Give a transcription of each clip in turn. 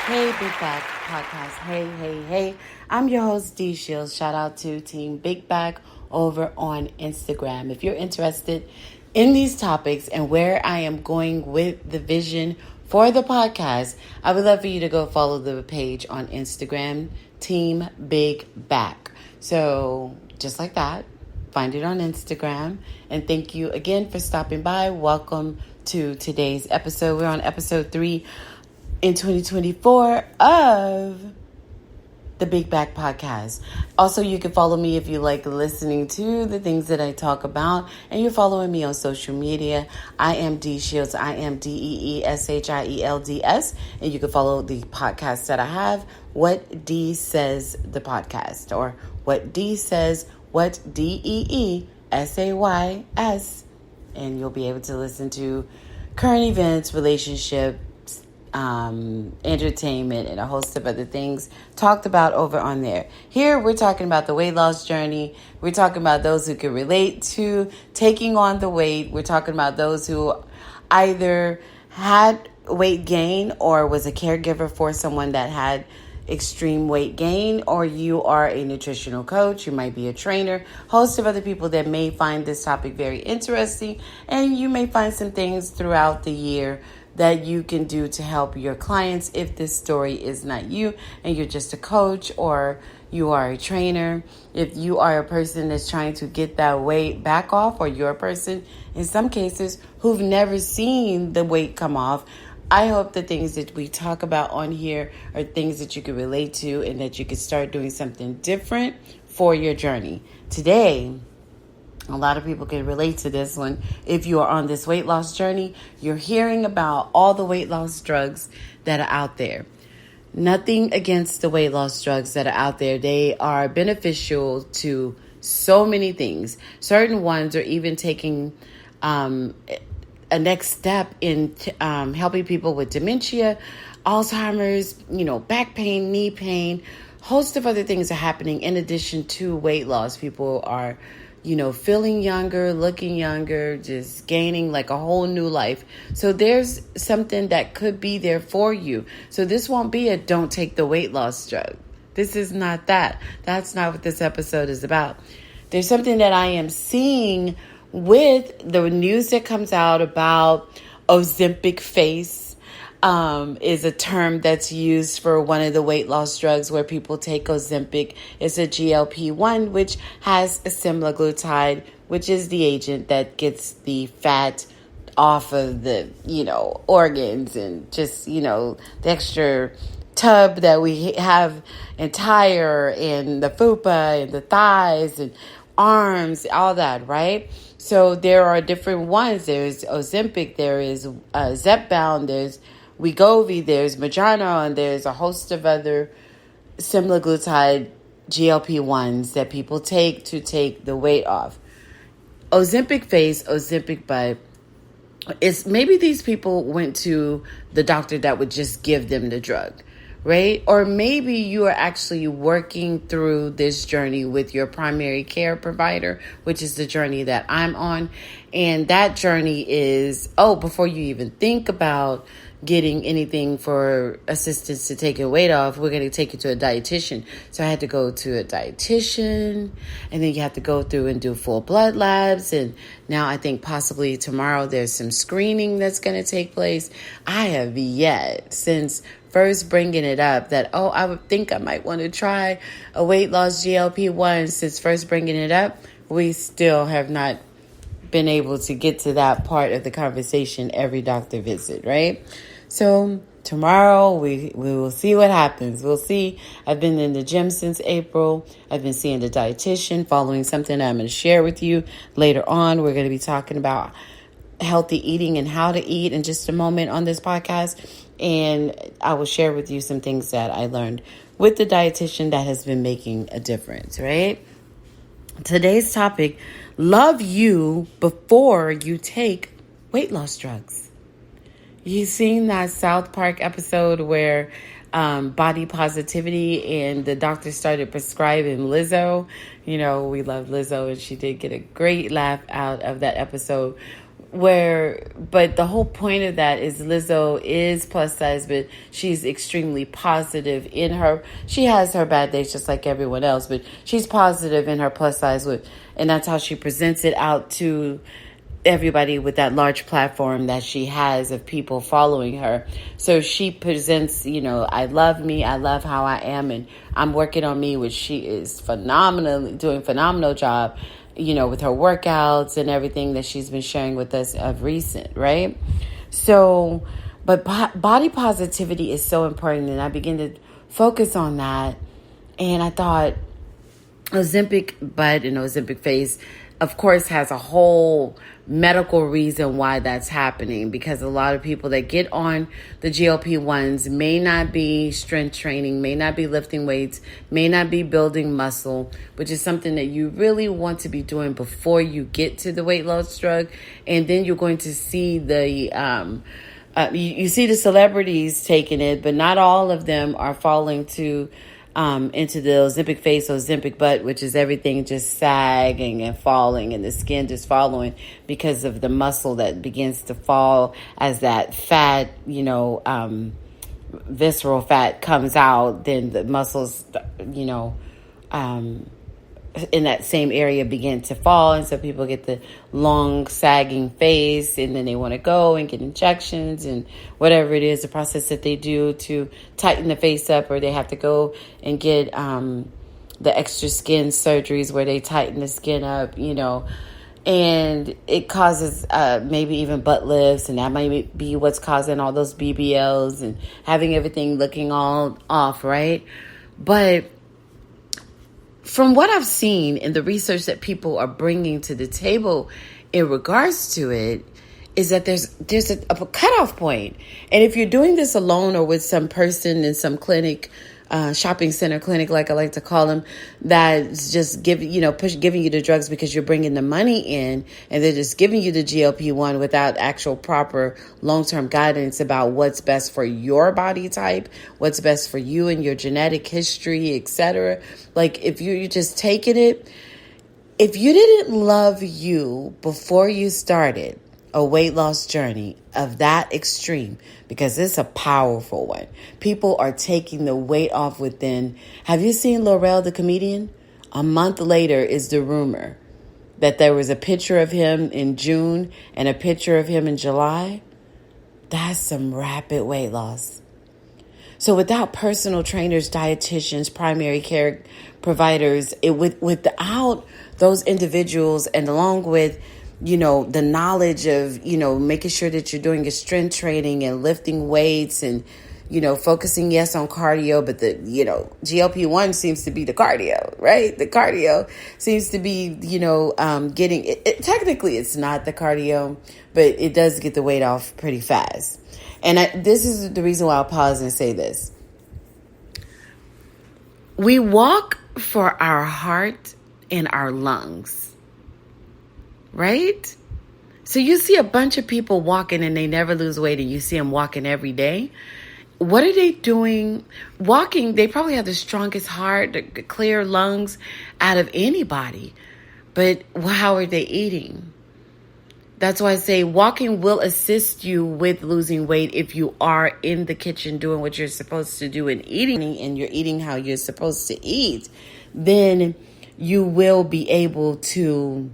Hey, Big Back Podcast. Hey. I'm your host, D Shields. Shout out to Team Big Back over on Instagram. If you're interested in these topics and where I am going with the vision for the podcast, I would love for you to go follow the page on Instagram, Team Big Back. So, just like that, find it on Instagram. And thank you again for stopping by. Welcome to today's episode. We're on episode 3 in 2024 of the Big Back Podcast. Also, you can follow me if you like listening to the things that I talk about, and you're following me on social media. I am D Shields. I am DEESHIELDS, and you can follow the podcast that I have, What D Says the Podcast, or What D Says, What DEESAYS, and you'll be able to listen to current events, relationships, entertainment, and a host of other things talked about over on there. Here, we're talking about the weight loss journey. We're talking about those who can relate to taking on the weight. We're talking about those who either had weight gain or was a caregiver for someone that had extreme weight gain, or you are a nutritional coach, you might be a trainer, host of other people that may find this topic very interesting, and you may find some things throughout the year that you can do to help your clients if this story is not you and you're just a coach or you are a trainer. If you are a person that's trying to get that weight back off, or you're a person in some cases who've never seen the weight come off, I hope the things that we talk about on here are things that you can relate to and that you can start doing something different for your journey. Today, a lot of people can relate to this one. If you are on this weight loss journey, you're hearing about all the weight loss drugs that are out there. Nothing against the weight loss drugs that are out there. They are beneficial to so many things. Certain ones are even taking a next step in helping people with dementia, Alzheimer's, back pain, knee pain. Host of other things are happening in addition to weight loss. People are feeling younger, looking younger, just gaining like a whole new life. So there's something that could be there for you. So this won't be a don't take the weight loss drug. This is not that. That's not what this episode is about. There's something that I am seeing with the news that comes out about Ozempic face. Is a term that's used for one of the weight loss drugs where people take Ozempic. It's a GLP-1, which has a semaglutide, which is the agent that gets the fat off of the, organs and just, the extra tub that we have entire and the fupa and the thighs and arms, all that, right? So there are different ones. There's Ozempic, there is Zepbound, there's Wegovy, there's Mounjaro, and there's a host of other semaglutide GLP-1s that people take to take the weight off. Ozempic face, Ozempic butt. It's maybe these people went to the doctor that would just give them the drug, right? Or maybe you are actually working through this journey with your primary care provider, which is the journey that I'm on. And that journey is, before you even think about getting anything for assistance to take your weight off, we're going to take you to a dietitian. So I had to go to a dietitian, and then you have to go through and do full blood labs. And now I think possibly tomorrow there's some screening that's going to take place. I have yet, since first bringing it up, that, I would think I might want to try a weight loss GLP-1. Since first bringing it up, we still have not been able to get to that part of the conversation every doctor visit, right? So tomorrow we will see what happens. We'll see. I've been in the gym since April. I've been seeing the dietitian, following something I'm going to share with you later on. We're going to be talking about healthy eating and how to eat in just a moment on this podcast. And I will share with you some things that I learned with the dietitian that has been making a difference, right? Today's topic, love you before you take weight loss drugs. You've seen that South Park episode where body positivity and the doctor started prescribing Lizzo. We love Lizzo, and she did get a great laugh out of that episode but the whole point of that is Lizzo is plus size, but she's extremely positive in her. She has her bad days just like everyone else, but she's positive in her plus size and that's how she presents it out to everybody with that large platform that she has of people following her. So she presents, I love me, I love how I am, and I'm working on me, which she is doing phenomenal job, with her workouts and everything that she's been sharing with us of recent, right? So, but body positivity is so important, and I begin to focus on that, and I thought Ozempic butt and Ozempic face, of course, has a whole medical reason why that's happening, because a lot of people that get on the GLP-1s may not be strength training, may not be lifting weights, may not be building muscle, which is something that you really want to be doing before you get to the weight loss drug. And then you're going to see you see the celebrities taking it, but not all of them are falling into the Ozempic face, Ozempic butt, which is everything just sagging and falling and the skin just following because of the muscle that begins to fall as that fat, visceral fat comes out. Then the muscles, in that same area begin to fall, and so people get the long sagging face, and then they want to go and get injections and whatever it is, the process that they do to tighten the face up, or they have to go and get the extra skin surgeries where they tighten the skin up, and it causes maybe even butt lifts, and that might be what's causing all those BBLs and having everything looking all off, right? But from what I've seen in the research that people are bringing to the table in regards to it, is that there's a cutoff point. And if you're doing this alone or with some person in some clinic, shopping center clinic, like I like to call them, that's just giving you the drugs because you're bringing the money in, and they're just giving you the GLP-1 without actual proper long-term guidance about what's best for your body type, what's best for you and your genetic history, etc. Like if you're just taking it, if you didn't love you before you started a weight loss journey of that extreme, because it's a powerful one. People are taking the weight off within. Have you seen Laurel the comedian? A month later is the rumor that there was a picture of him in June and a picture of him in July. That's some rapid weight loss. So without personal trainers, dietitians, primary care providers, without those individuals, and along with the knowledge of, making sure that you're doing your strength training and lifting weights and, focusing, yes, on cardio, but the, GLP-1 seems to be the cardio, right? The cardio seems to be, getting it. Technically, it's not the cardio, but it does get the weight off pretty fast. And this is the reason why I'll pause and say this. We walk for our heart and our lungs. Right? So you see a bunch of people walking and they never lose weight, and you see them walking every day. What are they doing? Walking, they probably have the strongest heart, the clear lungs out of anybody. But how are they eating? That's why I say walking will assist you with losing weight if you are in the kitchen doing what you're supposed to do and eating, and you're eating how you're supposed to eat. Then you will be able to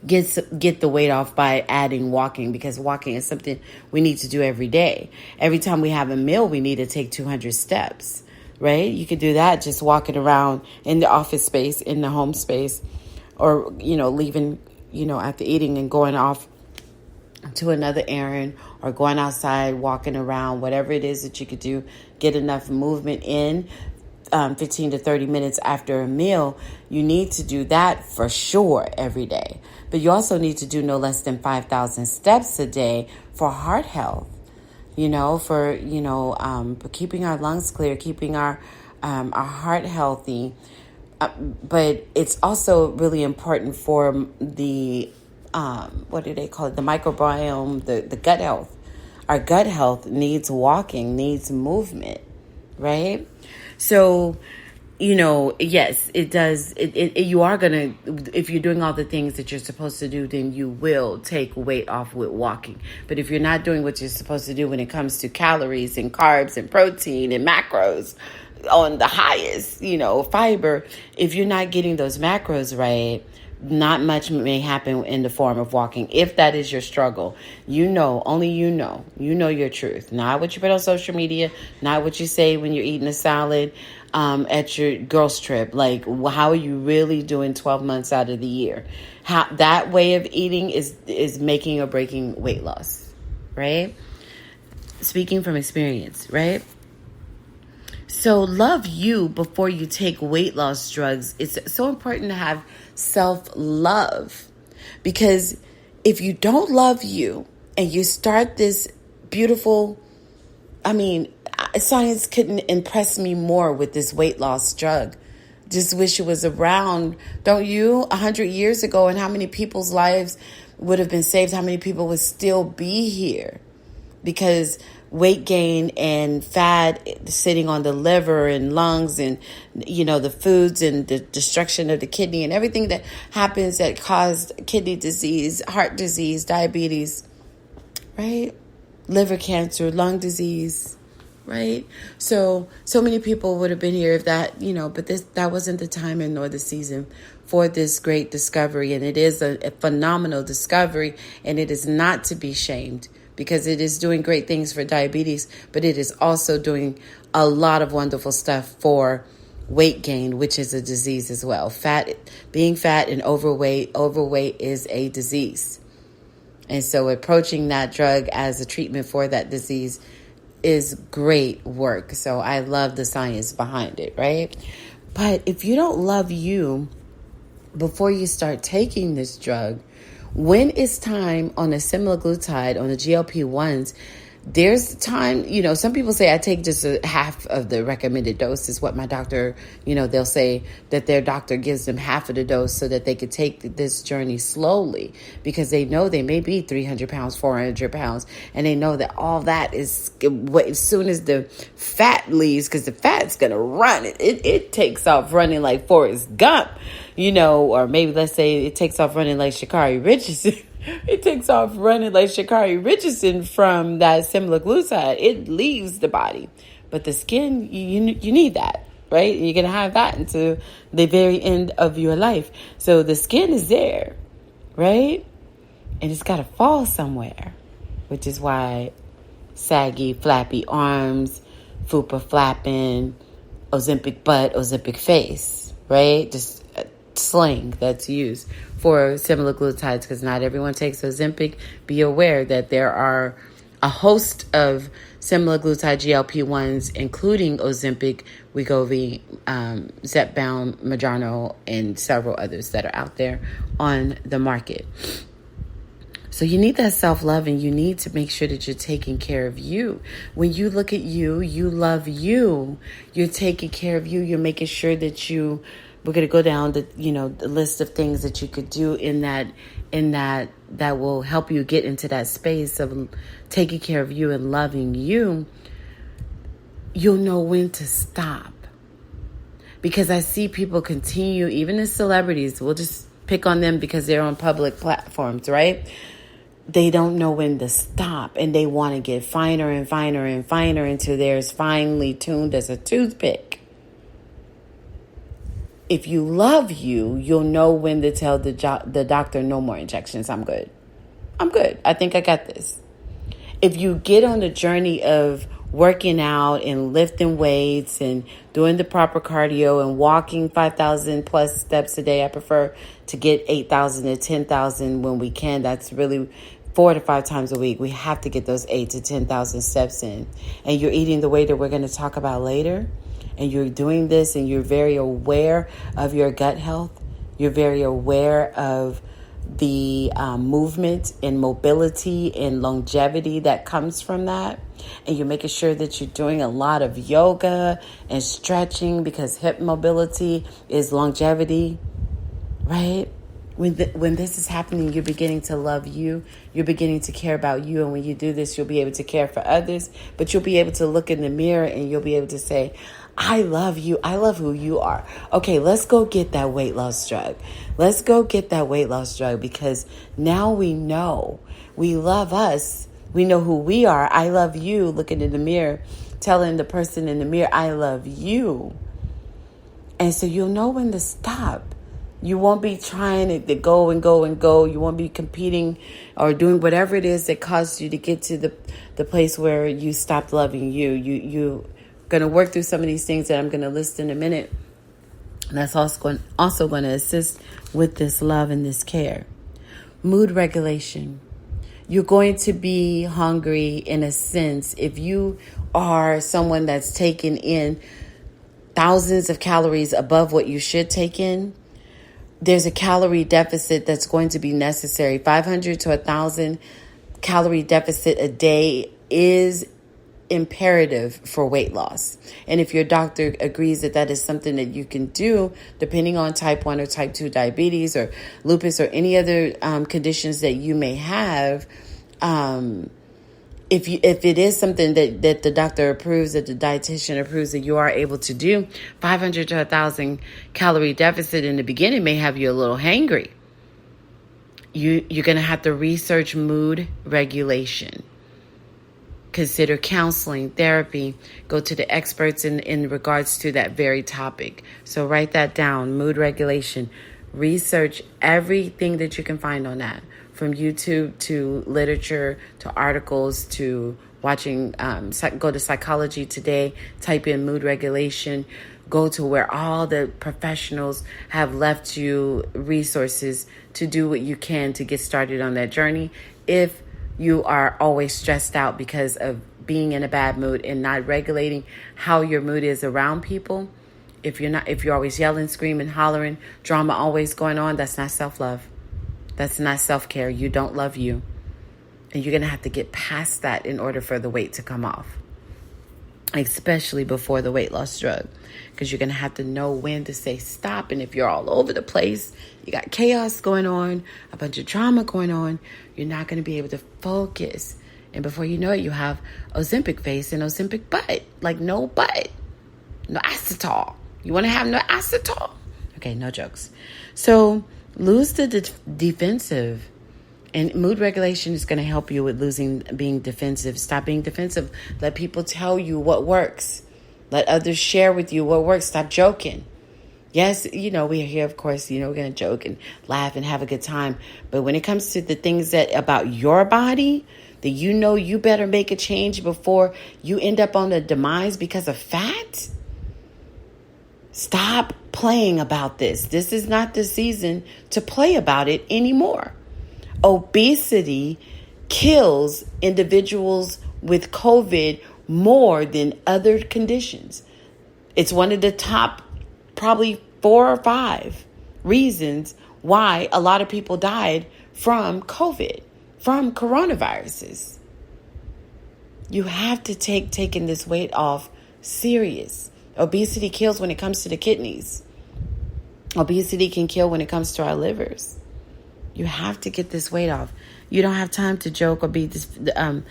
get the weight off by adding walking, because walking is something we need to do every day. Every time we have a meal, we need to take 200 steps, right? You could do that just walking around in the office space, in the home space, or, leaving, after eating and going off to another errand, or going outside, walking around, whatever it is that you could do, get enough movement in. 15 to 30 minutes after a meal, you need to do that for sure every day. But you also need to do no less than 5,000 steps a day for heart health, for keeping our lungs clear, keeping our heart healthy. But it's also really important for the, what do they call it? The microbiome, the gut health. Our gut health needs walking, needs movement, right? So, yes, it does. You are going to, if you're doing all the things that you're supposed to do, then you will take weight off with walking. But if you're not doing what you're supposed to do when it comes to calories and carbs and protein and macros on the highest, fiber, if you're not getting those macros right, not much may happen in the form of walking. If that is your struggle, only you know your truth. Not what you put on social media, not what you say when you're eating a salad at your girls trip. Like, how are you really doing 12 months out of the year? How that way of eating is making or breaking weight loss, right? Speaking from experience, right? So love you before you take weight loss drugs. It's so important to have self-love, because if you don't love you and you start this beautiful, science couldn't impress me more with this weight loss drug. Just wish it was around, don't you? 100 years ago, and how many people's lives would have been saved? How many people would still be here? Because weight gain and fat sitting on the liver and lungs and, the foods and the destruction of the kidney and everything that happens that caused kidney disease, heart disease, diabetes, right? Liver cancer, lung disease, right? So many people would have been here if that, but that wasn't the time and nor the season for this great discovery. And it is a phenomenal discovery, and it is not to be shamed, because it is doing great things for diabetes, but it is also doing a lot of wonderful stuff for weight gain, which is a disease as well. Being fat and overweight is a disease. And so approaching that drug as a treatment for that disease is great work. So I love the science behind it, right? But if you don't love you before you start taking this drug, when it's time on a semaglutide, on the GLP-1s, there's time, some people say I take just a half of the recommended dose is what my doctor, they'll say that their doctor gives them half of the dose so that they could take this journey slowly, because they know they may be 300 pounds, 400 pounds. And they know that all that is as soon as the fat leaves, because the fat's going to run. It takes off running like Forrest Gump, or maybe let's say it takes off running like Sha'Carri Richardson. It takes off running like Sha'Carri Richardson from that semaglutide. It leaves the body. But the skin, you need that, right? You're going to have that until the very end of your life. So the skin is there, right? And it's got to fall somewhere, which is why saggy, flappy arms, fupa flapping, Ozempic butt, Ozempic face, right? Just slang that's used for semaglutides, because not everyone takes Ozempic. Be aware that there are a host of semaglutide GLP-1s, including Ozempic, Wegovy, Zepbound, Mounjaro, and several others that are out there on the market. So you need that self-love, and you need to make sure that you're taking care of you. When you look at you, you love you. You're taking care of you. You're making sure that we're going to go down the list of things that you could do in that will help you get into that space of taking care of you and loving you. You'll know when to stop. Because I see people continue, even as celebrities, we'll just pick on them because they're on public platforms, right? They don't know when to stop, and they want to get finer and finer and finer until they're as finely tuned as a toothpick. If you love you, you'll know when to tell the doctor, no more injections. I'm good. I think I got this. If you get on the journey of working out and lifting weights and doing the proper cardio and walking 5,000 plus steps a day, I prefer to get 8,000 to 10,000 when we can. That's really 4 to 5 times a week. We have to get those 8 to 10,000 steps in. And you're eating the way that we're going to talk about later, and you're doing this, and you're very aware of your gut health. You're very aware of the movement and mobility and longevity that comes from that. And you're making sure that you're doing a lot of yoga and stretching, because hip mobility is longevity, right? When this is happening, you're beginning to love you. You're beginning to care about you. And when you do this, you'll be able to care for others. But you'll be able to look in the mirror and you'll be able to say, I love you. I love who you are. Okay, let's go get that weight loss drug. Let's go get that weight loss drug because now we know. We love us. We know who we are. I love you. Looking in the mirror, telling the person in the mirror, I love you. And so you'll know when to stop. You won't be trying to go and go and go. You won't be competing or doing whatever it is that caused you to get to the place where you stopped loving you. You're going to work through some of these things that I'm going to list in a minute. And that's also going to assist with this love and this care. Mood regulation. You're going to be hungry in a sense if you are someone that's taking in thousands of calories above what you should take in. There's a calorie deficit that's going to be necessary. 500 to 1,000 calorie deficit a day is imperative for weight loss. And if your doctor agrees that that is something that you can do, depending on type 1 or type 2 diabetes or lupus or any other conditions that you may have, if it is something that the doctor approves, that the dietitian approves that you are able to do, 500 to 1,000 calorie deficit in the beginning may have you a little hangry. You're going to have to research mood regulation. Consider counseling, therapy, go to the experts in regards to that very topic. So write that down, mood regulation. Research everything that you can find on that. From YouTube to literature to articles to watching, go to Psychology Today, type in mood regulation, go to where all the professionals have left you resources to do what you can to get started on that journey. If you are always stressed out because of being in a bad mood and not regulating how your mood is around people, if you're always yelling, screaming, hollering, drama always going on, that's not self-love. That's not self-care. You don't love you. And you're going to have to get past that in order for the weight to come off, especially before the weight loss drug, because you're going to have to know when to say stop. And if you're all over the place, you got chaos going on, a bunch of drama going on, you're not going to be able to focus. And before you know it, you have Ozempic face and Ozempic butt, like no butt, no acetol. You want to have no acetol? Okay, no jokes. So lose the defensive. And mood regulation is going to help you with being defensive. Stop being defensive. Let people tell you what works. Let others share with you what works. Stop joking. Yes, we're here, of course, we're going to joke and laugh and have a good time. But when it comes to the things that about your body, that you better make a change before you end up on the demise because of fat, stop playing about this. This is not the season to play about it anymore. Obesity kills individuals with COVID more than other conditions. It's one of the top probably 4 or 5 reasons why a lot of people died from COVID, from coronaviruses. You have to taking this weight off serious. Obesity kills when it comes to the kidneys. Obesity can kill when it comes to our livers. You have to get this weight off. You don't have time to joke or you don't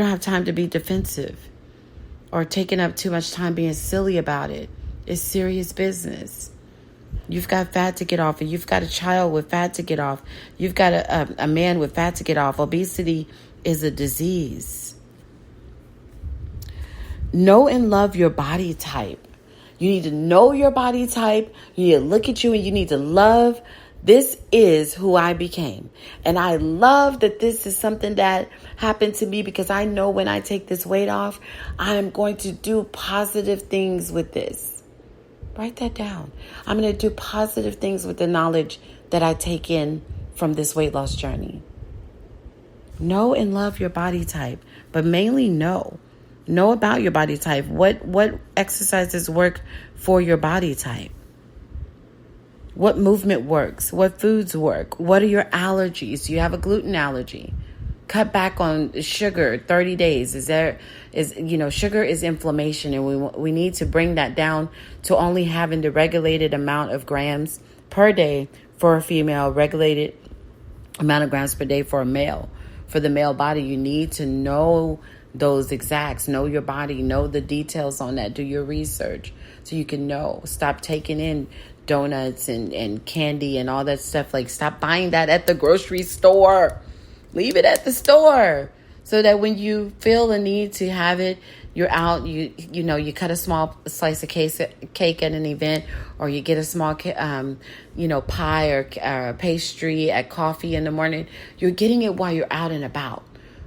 have time to be defensive or taking up too much time being silly about it. It's serious business. You've got fat to get off, and you've got a child with fat to get off. You've got a man with fat to get off. Obesity is a disease. Know and love your body type. You need to know your body type. You need to look at you and you need to love. This is who I became. And I love that this is something that happened to me because I know when I take this weight off, I am going to do positive things with this. Write that down. I'm going to do positive things with the knowledge that I take in from this weight loss journey. Know and love your body type, but mainly know about your body type. What exercises work for your body type? What movement works? What foods work? What are your allergies? Do you have a gluten allergy? Cut back on sugar 30 days. Sugar is inflammation, and we need to bring that down to only having the regulated amount of grams per day for a female, regulated amount of grams per day for a male. For the male body, you need to know those exacts. Know your body. Know the details on that. Do your research so you can know. Stop taking in donuts and candy and all that stuff. Like, stop buying that at the grocery store. Leave it at the store so that when you feel the need to have it, you're out, you cut a small slice of cake at an event, or you get a small, pie or pastry at coffee in the morning. You're getting it while you're out and about.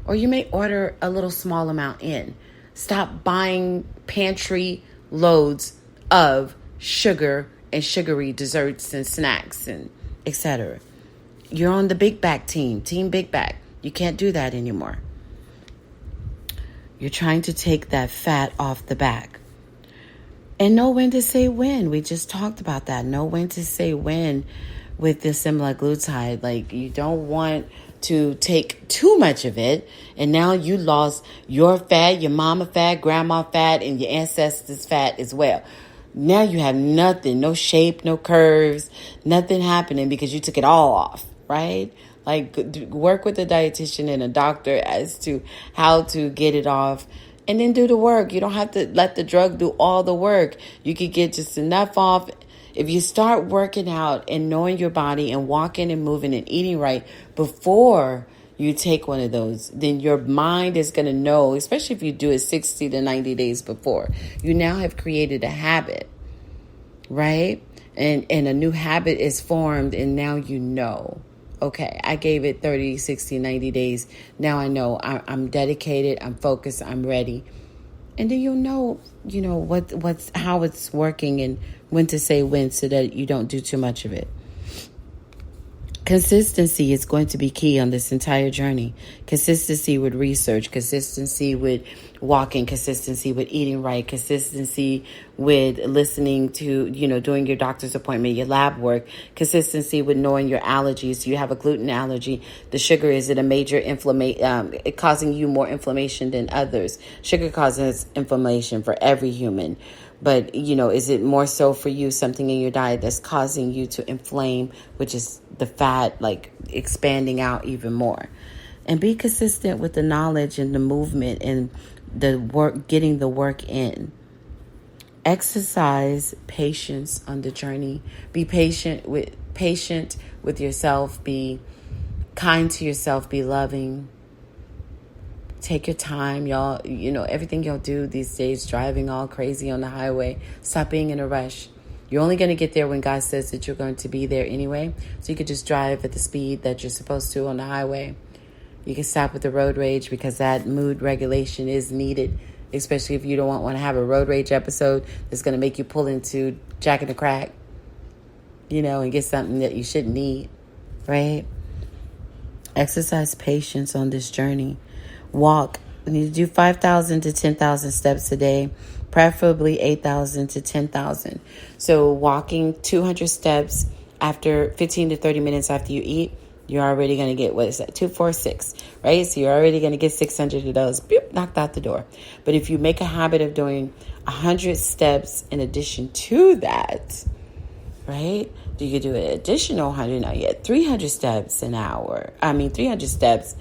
Or you may order a little small amount in. Stop buying pantry loads of sugar and sugary desserts and snacks and etc. You're on the Big Back team, Team Big Back. You can't do that anymore. You're trying to take that fat off the back. And know when to say when. We just talked about that. Know when to say when with the semaglutide. Like, you don't want to take too much of it, and now you lost your fat, your mama fat, grandma fat, and your ancestors fat as well. Now you have nothing, no shape, no curves, nothing happening because you took it all off, right? Like, work with a dietitian and a doctor as to how to get it off, and then do the work. You don't have to let the drug do all the work. You could get just enough off. If you start working out and knowing your body and walking and moving and eating right before you take one of those, then your mind is going to know, especially if you do it 60 to 90 days before. You now have created a habit, right? And a new habit is formed, and now you know. Okay, I gave it 30, 60, 90 days. Now I know I'm dedicated, I'm focused, I'm ready. And then you'll know, how it's working and when to say when so that you don't do too much of it. Consistency is going to be key on this entire journey. Consistency with research, consistency with walking, consistency with eating right, consistency with listening to, doing your doctor's appointment, your lab work, consistency with knowing your allergies. You have a gluten allergy. The sugar, is it a major inflammation, causing you more inflammation than others? Sugar causes inflammation for every human. But, is it more so for you something in your diet that's causing you to inflame, which is the fat, like expanding out even more? And be consistent with the knowledge and the movement and the work, getting the work in. Exercise patience on the journey. Be patient with yourself. Be kind to yourself. Be loving. Take your time, y'all. Everything y'all do these days, driving all crazy on the highway. Stop being in a rush. You're only going to get there when God says that you're going to be there anyway. So you could just drive at the speed that you're supposed to on the highway. You can stop with the road rage because that mood regulation is needed, especially if you don't want to have a road rage episode that's going to make you pull into Jack in the Crack, and get something that you shouldn't eat, right? Exercise patience on this journey. Walk. You need to do 5,000 to 10,000 steps a day, preferably 8,000 to 10,000. So walking 200 steps after 15 to 30 minutes after you eat, you're already going to get, 246, right? So you're already going to get 600 of those, knocked out the door. But if you make a habit of doing 100 steps in addition to that, right? You could do an additional 100, now you get 300 steps an hour. 300 steps.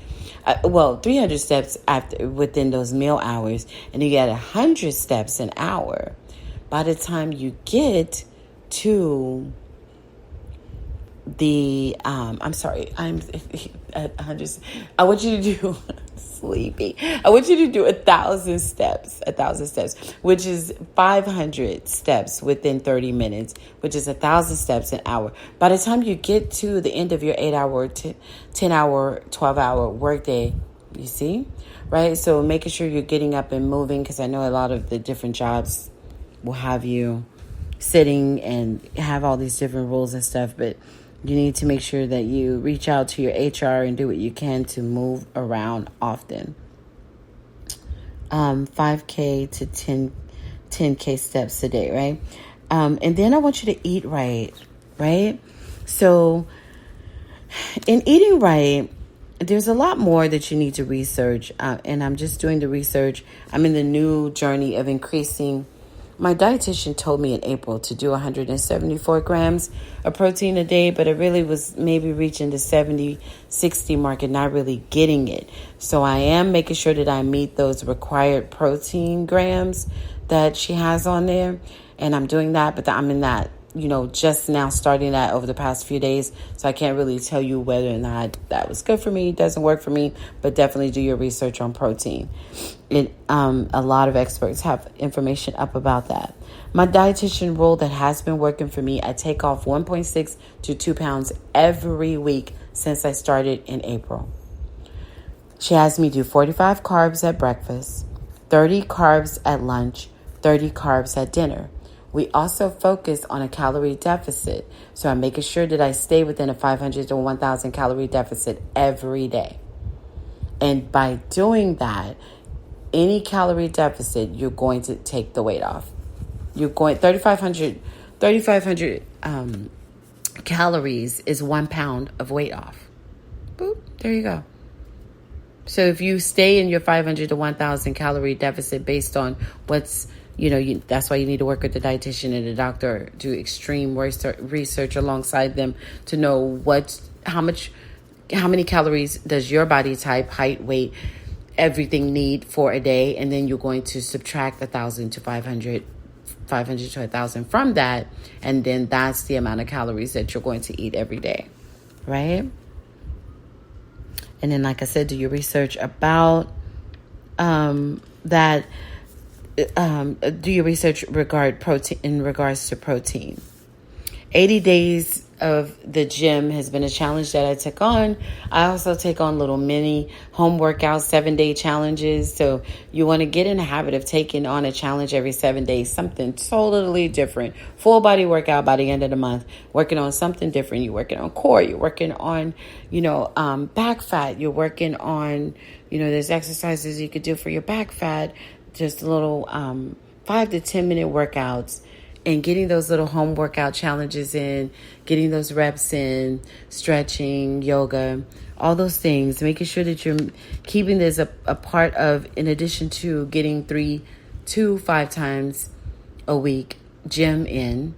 300 steps within those meal hours, and you get 100 steps an hour. By the time you get to the, I'm at 100. I want you to do sleepy. I want you to do 1,000 steps, which is 500 steps within 30 minutes, which is 1,000 steps an hour. By the time you get to the end of your 8-hour, 10-hour, 12-hour workday, you see, right? So making sure you're getting up and moving, because I know a lot of the different jobs will have you sitting and have all these different rules and stuff, but you need to make sure that you reach out to your HR and do what you can to move around often. 5K to 10K steps a day, right? And then I want you to eat right? So in eating right, there's a lot more that you need to research. And I'm just doing the research. I'm in the new journey of increasing my dietitian told me in April to do 174 grams of protein a day, but it really was maybe reaching the 70, 60 mark and not really getting it. So I am making sure that I meet those required protein grams that she has on there. And I'm doing that, but I'm in that, just now starting that over the past few days. So I can't really tell you whether or not that was good for me, doesn't work for me, but definitely do your research on protein. A lot of experts have information up about that. My dietitian rule that has been working for me, I take off 1.6 to 2 pounds every week since I started in April. She has me do 45 carbs at breakfast, 30 carbs at lunch, 30 carbs at dinner. We also focus on a calorie deficit. So I'm making sure that I stay within a 500 to 1,000 calorie deficit every day. And by doing that, any calorie deficit, you're going to take the weight off. You're going 3,500 calories is 1 pound of weight off. Boop, there you go. So if you stay in your 500 to 1,000 calorie deficit based on what's, that's why you need to work with the dietitian and the doctor, do extreme research alongside them to know how many calories does your body type, height, weight, everything need for a day. And then you're going to subtract 1,000 to 500 to 1,000 from that. And then that's the amount of calories that you're going to eat every day. Right? And then, like I said, do your research about that. Do your research in regards to protein. 80 days of the gym has been a challenge that I took on. I also take on little mini home workouts, 7-day challenges. So you want to get in the habit of taking on a challenge every 7 days, something totally different. Full body workout by the end of the month, working on something different. You're working on core, you're working on, back fat. You're working on, there's exercises you could do for your back fat, just little 5 to 10 minute workouts. And getting those little home workout challenges in, getting those reps in, stretching, yoga, all those things, making sure that you're keeping this a part of, in addition to getting 3 to 5 times a week gym in.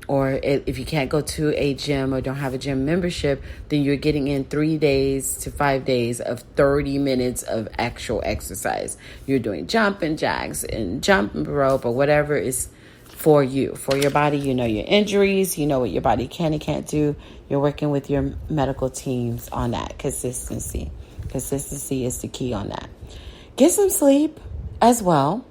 Or if you can't go to a gym or don't have a gym membership, then you're getting in 3 days to 5 days of 30 minutes of actual exercise. You're doing jumping jacks and jumping rope or whatever is for you, for your body. You know your injuries, you know what your body can and can't do. You're working with your medical teams on that. Consistency is the key on that. Get some sleep as well.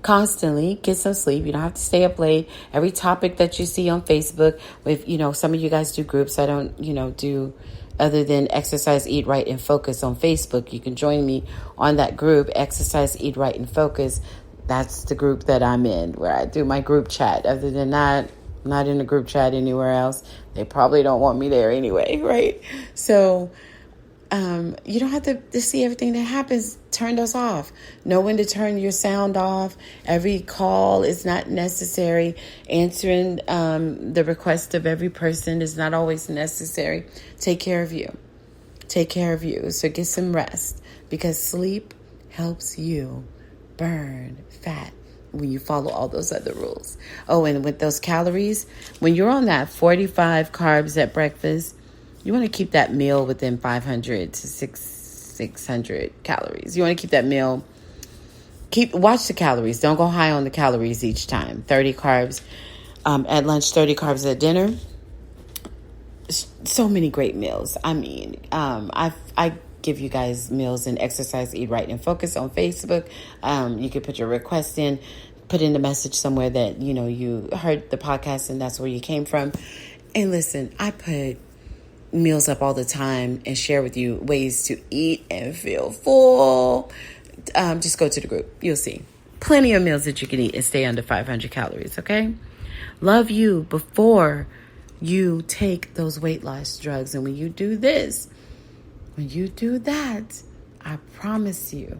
Constantly get some sleep. You don't have to stay up late. Every topic that you see on Facebook, with some of you guys do groups. I don't do other than Exercise, Eat Right, and Focus on Facebook. You can join me on that group, Exercise, Eat Right, and Focus. That's the group that I'm in, where I do my group chat. Other than that, I'm not in a group chat anywhere else. They probably don't want me there anyway, right? So you don't have to see everything that happens. Turn those off. Know when to turn your sound off. Every call is not necessary. Answering the request of every person is not always necessary. Take care of you. Take care of you. So get some rest, because sleep helps you burn fat when you follow all those other rules. Oh, and with those calories, when you're on that 45 carbs at breakfast, you want to keep that meal within 500 to 600 calories. You want to keep that meal, watch the calories. Don't go high on the calories each time. 30 carbs at lunch, 30 carbs at dinner. So many great meals. I mean, I give you guys meals in Exercise, Eat Right, and Focus on Facebook. You can put your request in, put in the message somewhere that, you heard the podcast and that's where you came from. And listen, I put meals up all the time and share with you ways to eat and feel full. Just go to the group. You'll see plenty of meals that you can eat and stay under 500 calories. Okay. Love you before you take those weight loss drugs. And when you do this, when you do that, I promise you,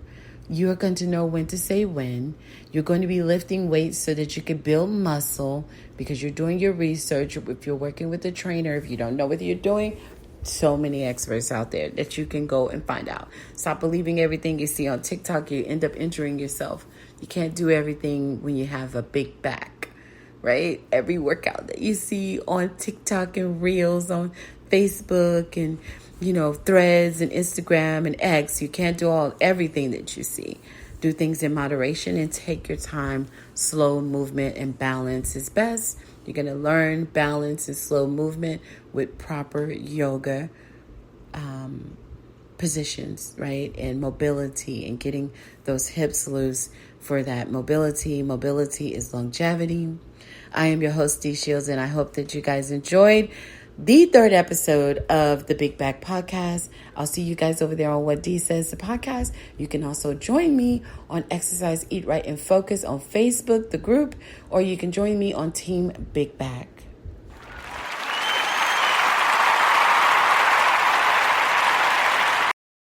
you're going to know when to say when. You're going to be lifting weights so that you can build muscle, because you're doing your research. If you're working with a trainer, if you don't know what you're doing, so many experts out there that you can go and find out. Stop believing everything you see on TikTok. You end up injuring yourself. You can't do everything when you have a big back, right? Every workout that you see on TikTok and Reels on Facebook and, Threads and Instagram and X, you can't do everything that you see. Do things in moderation and take your time. Slow movement and balance is best. You're going to learn balance and slow movement with proper yoga positions, right? And mobility and getting those hips loose for that mobility. Mobility is longevity. I am your host, Dee Shields, and I hope that you guys enjoyed the third episode of the Big Back Podcast. I'll see you guys over there on What Dee Says, the podcast. You can also join me on Exercise, Eat Right, and Focus on Facebook, the group, or you can join me on Team Big Back.